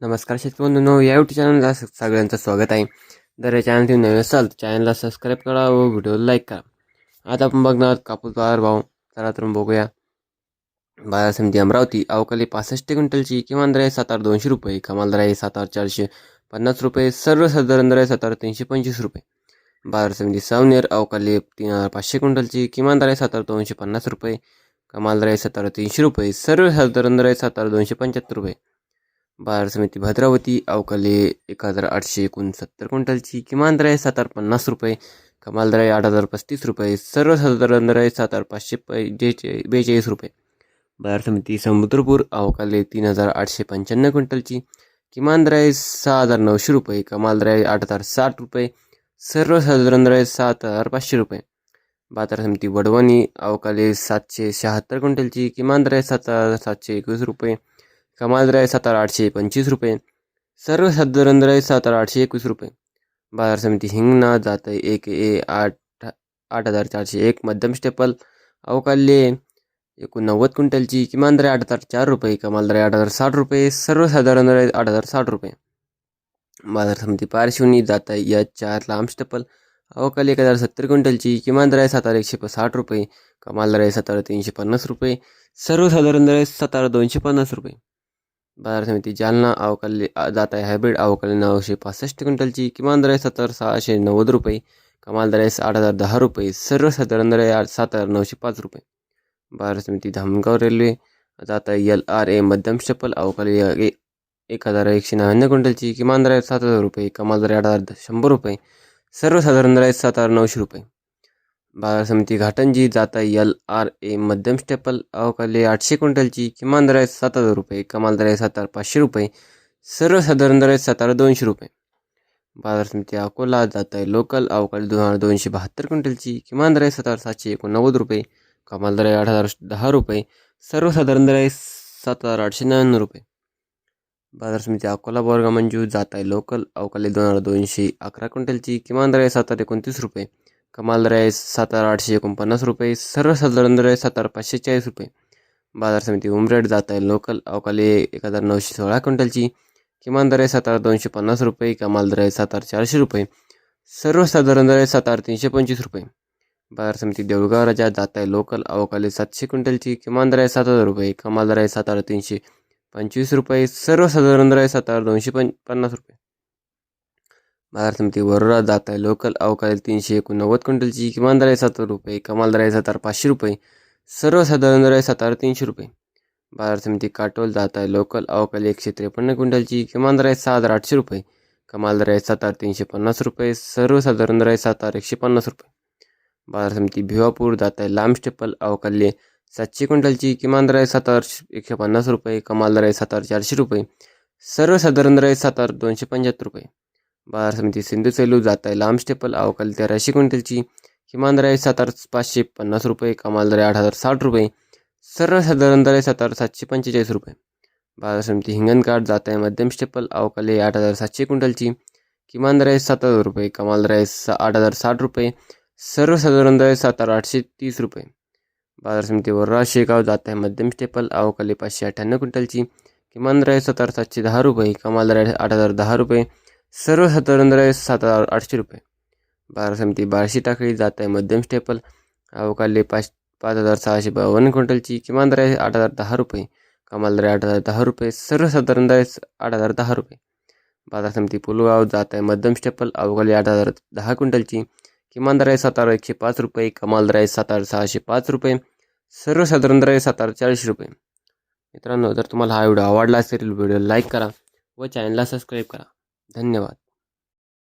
नमस्कार शेतकरी बंधूंनो, या यूट्यूब चॅनलला सगळ्यांचं स्वागत आहे. जर या चॅनल तुम्ही नवीन असाल तर चॅनलला सबस्क्राईब करा व व्हिडिओला लाईक करा. आता आपण बघणार कापूस बाजार भाव. चला तर बघूया. बाजार समिती अमरावती अवकाली 65 क्विंटलची किमान दर आहे 7,200 रुपये, कमाल दर आहे 7,450 रुपये, सर्वसाधारण दर आहे 7,325 रुपये. बाजार समिती सावनेर अवकाली 3,500 क्विंटलची किमान दर आहे 7,250 रुपये, कमाल दर आहे 7,300 रुपये, सर्वसाधारण दर आहे 7,275 रुपये. बाजार समिती भद्रावती अवकाली 1,869 क्विंटलची किमान दर आहे 7,050 रुपये, कमाल दर आहे 8,035 रुपये, सर्वसाधारण दर आहे 7,542 रुपये. बाजार समिती समुद्रपूर अवकाली 3,895 क्विंटलची किमान दर आहे 6,900 रुपये, कमाल दर आहे 8,060 रुपये, सर्वसाधारण दर आहे 7,500 रुपये. बाजार समिती वडवणी अवकाली 776 क्विंटलची किमान दर आहे 7,721 रुपये, कमाल दर आहे 7,825 रुपये, सर्वसाधारण दर आहे 7,821 रुपये. बाजार समिती हिंगणा जात आहे 8,401 मध्यम स्टेपल अवकाली 89 क्विंटलची किमान दर आहे 8,004 रुपये, कमाल दर आहे 8,060 रुपये, सर्वसाधारण दर आहे 8,060 रुपये. बाजार समिती पारशिवनी जात आहे H4 लांब स्टेपल अवकाली 1,070 क्विंटलची किमान दर आहे 7,160 रुपये, कमाल दर आहे 7,350 रुपये, सर्वसाधारण दर आहे 7,250 रुपये. बाजार समिती जालना अवकाली जात आहे हायब्रिड अवकाली 965 क्विंटलची किमान दर आहे 7,690 रुपये, कमाल दर आहे 8,010 रुपये, सर्वसाधारण दर आहे 7,905 रुपये. बाजार समिती धामणगाव रेल्वे जात आहे LRA मध्यम स्टेपल अवकाली 1,199 क्विंटलची किमान दर आहे 7,000 रुपये, कमाल दर आहे 8,100 रुपये, सर्वसाधारण दर आहे 7,900 रुपये. बाजार समिती घाटंजी जात आहे LRA मध्यम स्टेपल अवकाली 800 क्विंटलची किमान दर आहे 7,000 रुपये, कमाल दर आहे 7,500 रुपये, सर्वसाधारण दर आहे 7,200 रुपये. बाजार समिती अकोला जात आहे लोकल अवकाली 2,272 क्विंटलची किमान दर आहे 7,789 रुपये, कमाल दर आहे 8,010 रुपये, सर्वसाधारण दर आहे 7,899 रुपये. बाजार समिती अकोला बोरगा मंजू जात आहे लोकल अवकाली 2,211 क्विंटलची किमान दर आहे 7,29 रुपये, कमाल दर आहे 7,849 रुपये, सर्वसाधारण दर आहे 7,540 रुपये. बाजार समिती उमरेड जात आहे लोकल अवकाली 1,916 क्विंटलची किमान दर आहे 7,250 रुपये, कमाल दर आहे 7,400 रुपये, सर्वसाधारण दर आहे 7,325 रुपये. बाजार समिती देऊळगाव राजा जात आहे लोकल अवकाली 700 क्विंटलची किमान दर आहे 7,000 रुपये, कमाल दर आहे 7,325 रुपये, सर्वसाधारण दर आहे 7,250 रुपये. बाजार समिती वरोरा जात आहे लोकल अवकाली 389 क्विंटलची किमान दर आहे 7,000 रुपये, कमाल दर आहे 7,500 रुपये, सर्वसाधारण दर आहे 7,300 रुपये. बाजार समिती काटोल जात आहे लोकल अवकाली 153 क्विंटलची किमान दर आहे 6,800 रुपये, कमाल दर आहे 7,350 रुपये, सर्वसाधारण दर आहे 7,150 रुपये. बाजार समिती भिवापूर जात आहे लांब स्टेपल अवकाली 700 क्विंटलची किमान दर आहे 7,150 रुपये, कमाल दर आहे 7,400 रुपये, सर्वसाधारण दर आहे 7,275 रुपये. बाजार समिती सिंधू सेलू जात आहे लांब स्टेपल अवकाली 1,300 क्विंटलची किमान दर आहे 7,550 रुपये, कमाल दर आहे 8,060 रुपये, सर्वसाधारण दर आहे 7,745 रुपये. बाजार समिती हिंगणघाट जात आहे मध्यम स्टेपल अवकाली 8,700 क्विंटलची किमान दर आहे 7,000 रुपये, कमाल दर आहे 8,060 रुपये, सर्वसाधारण दर आहे 7,830 रुपये. बाजार समिती वर्रा शेगाव जात आहे मध्यम स्टेपल अवकाली 598 क्विंटलची किमान दर आहे 7,710 रुपये, कमाल दर आहे 8,010 रुपये, सर्वसाधारण दर आहे 7,800 रुपये. बाजार समिती बार्शी टाकळी जात आहे मध्यम स्टेपल अवकाली 5,652 क्विंटलची किमान दर आहे 8,010 रुपये, कमाल दर आहे 8,010 रुपये, सर्वसाधारण दर आहे 8,010 रुपये. बाजार समिती पुलगाव जात आहे मध्यम स्टेपल अवकाली 8,010 क्विंटलची किमान दर आहे 7,105 रुपये, कमाल दर आहे 7,605 रुपये, सर्वसाधारण दर आहे 7,400 रुपये. मित्रांनो, जर तुम्हाला हा व्हिडिओ आवडला असेल व्हिडिओ लाईक करा व चॅनलला सबस्क्राईब करा. धन्यवाद.